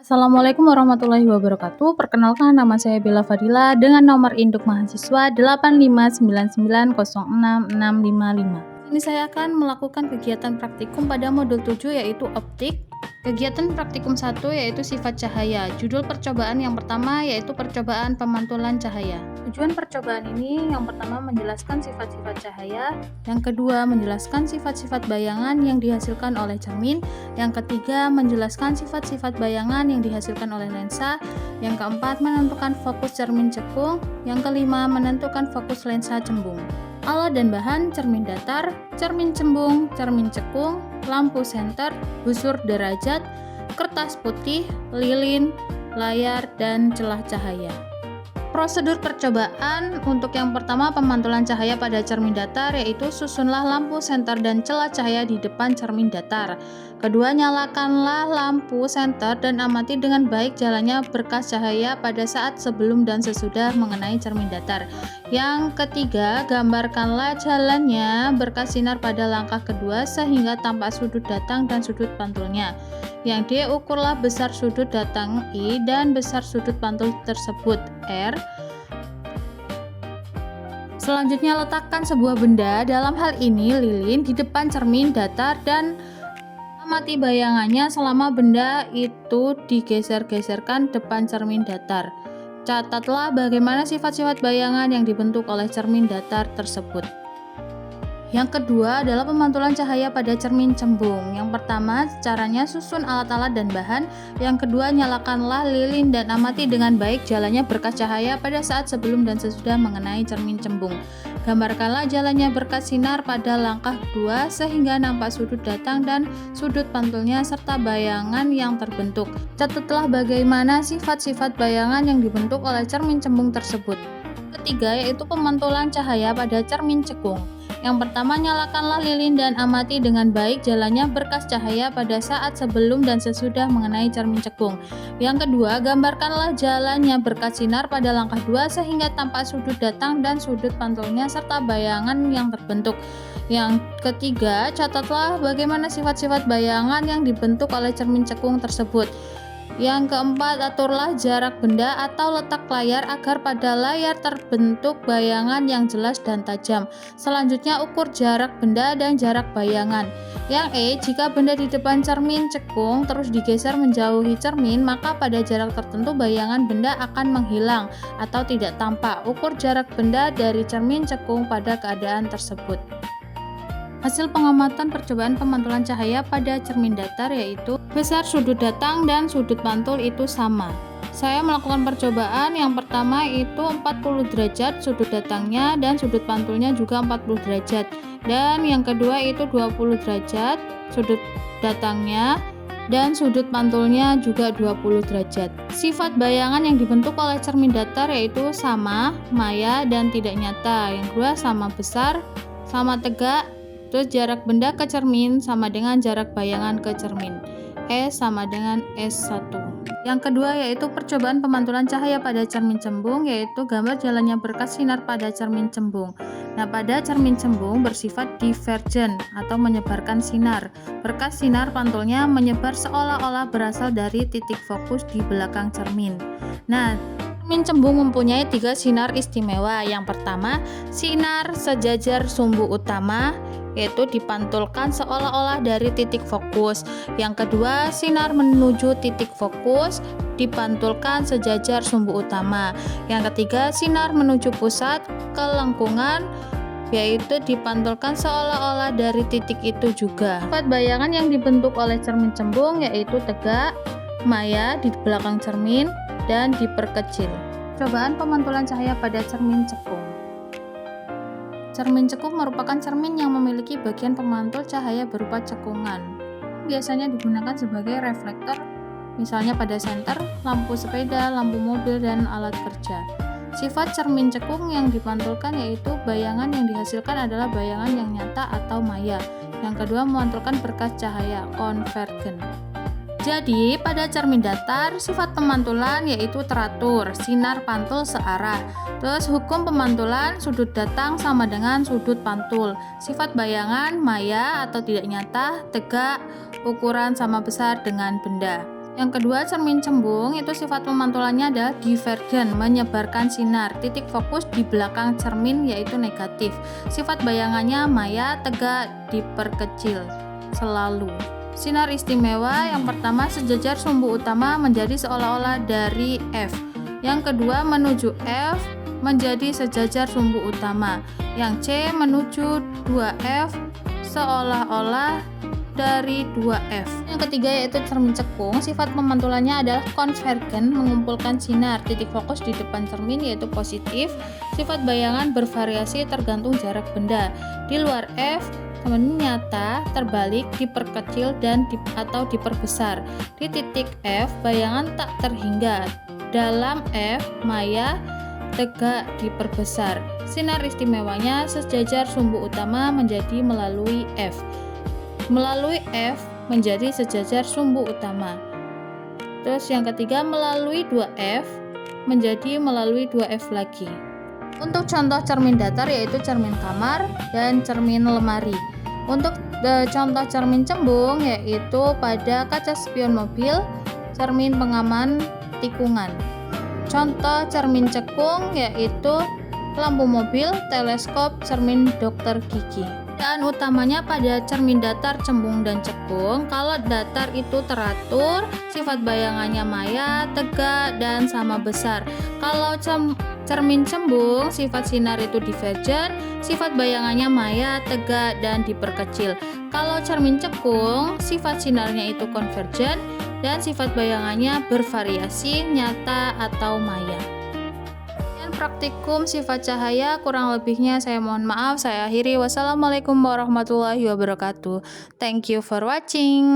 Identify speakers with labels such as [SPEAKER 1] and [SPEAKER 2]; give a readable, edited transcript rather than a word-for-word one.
[SPEAKER 1] Assalamualaikum warahmatullahi wabarakatuh. Perkenalkan, nama saya Bella Fadila dengan nomor induk mahasiswa 8599066655. Ini saya akan melakukan kegiatan praktikum pada modul 7 yaitu optik. Kegiatan praktikum 1 yaitu sifat cahaya. Judul percobaan yang pertama yaitu percobaan pemantulan cahaya. Tujuan percobaan ini yang pertama menjelaskan sifat-sifat cahaya, yang kedua menjelaskan sifat-sifat bayangan yang dihasilkan oleh cermin, yang ketiga menjelaskan sifat-sifat bayangan yang dihasilkan oleh lensa, yang keempat menentukan fokus cermin cekung, yang kelima menentukan fokus lensa cembung. Alat dan bahan: cermin datar, cermin cembung, cermin cekung, lampu senter, busur derajat, kertas putih, lilin, layar, dan celah cahaya. Prosedur percobaan untuk yang pertama pemantulan cahaya pada cermin datar yaitu susunlah lampu senter dan celah cahaya di depan cermin datar. Kedua, nyalakanlah lampu senter dan amati dengan baik jalannya berkas cahaya pada saat sebelum dan sesudah mengenai cermin datar. Yang ketiga, gambarkanlah jalannya berkas sinar pada langkah kedua sehingga tampak sudut datang dan sudut pantulnya. Yang D, ukurlah besar sudut datang I dan besar sudut pantul tersebut R. Selanjutnya, letakkan sebuah benda, dalam hal ini lilin, di depan cermin datar dan amati bayangannya selama benda itu digeser-geserkan depan cermin datar. Catatlah bagaimana sifat-sifat bayangan yang dibentuk oleh cermin datar tersebut. Yang kedua adalah pemantulan cahaya pada cermin cembung. Yang pertama, caranya susun alat-alat dan bahan. Yang kedua, nyalakanlah lilin dan amati dengan baik jalannya berkas cahaya pada saat sebelum dan sesudah mengenai cermin cembung. Gambarkanlah jalannya berkas sinar pada langkah kedua sehingga nampak sudut datang dan sudut pantulnya serta bayangan yang terbentuk. Catatlah bagaimana sifat-sifat bayangan yang dibentuk oleh cermin cembung tersebut. Ketiga, yaitu pemantulan cahaya pada cermin cekung. Yang pertama, nyalakanlah lilin dan amati dengan baik jalannya berkas cahaya pada saat sebelum dan sesudah mengenai cermin cekung. Yang kedua, gambarkanlah jalannya berkas sinar pada langkah 2 sehingga tampak sudut datang dan sudut pantulnya serta bayangan yang terbentuk. Yang ketiga, catatlah bagaimana sifat-sifat bayangan yang dibentuk oleh cermin cekung tersebut. Yang keempat, aturlah jarak benda atau letak layar agar pada layar terbentuk bayangan yang jelas dan tajam. Selanjutnya, ukur jarak benda dan jarak bayangan. Yang E, jika benda di depan cermin cekung terus digeser menjauhi cermin, maka pada jarak tertentu bayangan benda akan menghilang atau tidak tampak. Ukur jarak benda dari cermin cekung pada keadaan tersebut. Hasil pengamatan percobaan pemantulan cahaya pada cermin datar yaitu besar sudut datang dan sudut pantul itu sama. Saya melakukan percobaan yang pertama itu 40 derajat sudut datangnya dan sudut pantulnya juga 40 derajat. Dan yang kedua itu 20 derajat sudut datangnya dan sudut pantulnya juga 20 derajat. Sifat bayangan yang dibentuk oleh cermin datar yaitu sama, maya, dan tidak nyata. Yang kedua sama besar, sama tegak. Terus jarak benda ke cermin sama dengan jarak bayangan ke cermin. S sama dengan S1. Yang kedua yaitu percobaan pemantulan cahaya pada cermin cembung, yaitu gambar jalannya berkas sinar pada cermin cembung. Nah, pada cermin cembung bersifat divergen atau menyebarkan sinar. Berkas sinar pantulnya menyebar seolah-olah berasal dari titik fokus di belakang cermin. Nah, cermin cembung mempunyai 3 sinar istimewa. Yang pertama, sinar sejajar sumbu utama, yaitu dipantulkan seolah-olah dari titik fokus. Yang kedua, sinar menuju titik fokus dipantulkan sejajar sumbu utama. Yang ketiga, sinar menuju pusat ke lengkungan, yaitu dipantulkan seolah-olah dari titik itu juga. Sifat bayangan yang dibentuk oleh cermin cembung yaitu tegak, maya di belakang cermin, dan diperkecil. Cobaan pemantulan cahaya pada cermin cekung. Cermin cekung merupakan cermin yang memiliki bagian pemantul cahaya berupa cekungan. Biasanya digunakan sebagai reflektor, misalnya pada senter, lampu sepeda, lampu mobil, dan alat kerja. Sifat cermin cekung yang dipantulkan yaitu bayangan yang dihasilkan adalah bayangan yang nyata atau maya. Yang kedua, memantulkan berkas cahaya, konvergen. Jadi, pada cermin datar, sifat pemantulan yaitu teratur, sinar pantul searah. Terus, hukum pemantulan, sudut datang sama dengan sudut pantul. Sifat bayangan, maya atau tidak nyata, tegak, ukuran sama besar dengan benda. Yang kedua, cermin cembung itu sifat pemantulannya adalah divergen, menyebarkan sinar. Titik fokus di belakang cermin yaitu negatif. Sifat bayangannya maya, tegak, diperkecil selalu. Sinar istimewa yang pertama, sejajar sumbu utama menjadi seolah-olah dari F. Yang kedua, menuju F menjadi sejajar sumbu utama. Yang C menuju 2F seolah-olah dari 2F. Yang ketiga yaitu cermin cekung, sifat pemantulannya adalah konvergen, mengumpulkan sinar. Titik fokus di depan cermin yaitu positif. Sifat bayangan bervariasi tergantung jarak benda. Di luar F nyata, terbalik, diperkecil dan atau diperbesar. Di titik F bayangan tak terhingga. Dalam F maya, tegak, diperbesar. Sinar istimewanya sejajar sumbu utama menjadi melalui F. Melalui F menjadi sejajar sumbu utama. Terus yang ketiga, melalui 2F menjadi melalui 2F lagi. Untuk contoh cermin datar yaitu cermin kamar dan cermin lemari. Untuk contoh cermin cembung yaitu pada kaca spion mobil, cermin pengaman tikungan. Contoh cermin cekung yaitu lampu mobil, teleskop, cermin dokter gigi. Perbedaan utamanya pada cermin datar, cembung, dan cekung. Kalau datar itu teratur, sifat bayangannya maya, tegak, dan sama besar. Kalau cermin cembung, sifat sinar itu divergen, sifat bayangannya maya, tegak, dan diperkecil. Kalau cermin cekung, sifat sinarnya itu konvergen, dan sifat bayangannya bervariasi, nyata, atau maya. Praktikum sifat cahaya, kurang lebihnya saya mohon maaf. Saya akhiri. Wassalamualaikum warahmatullahi wabarakatuh. Thank you for watching.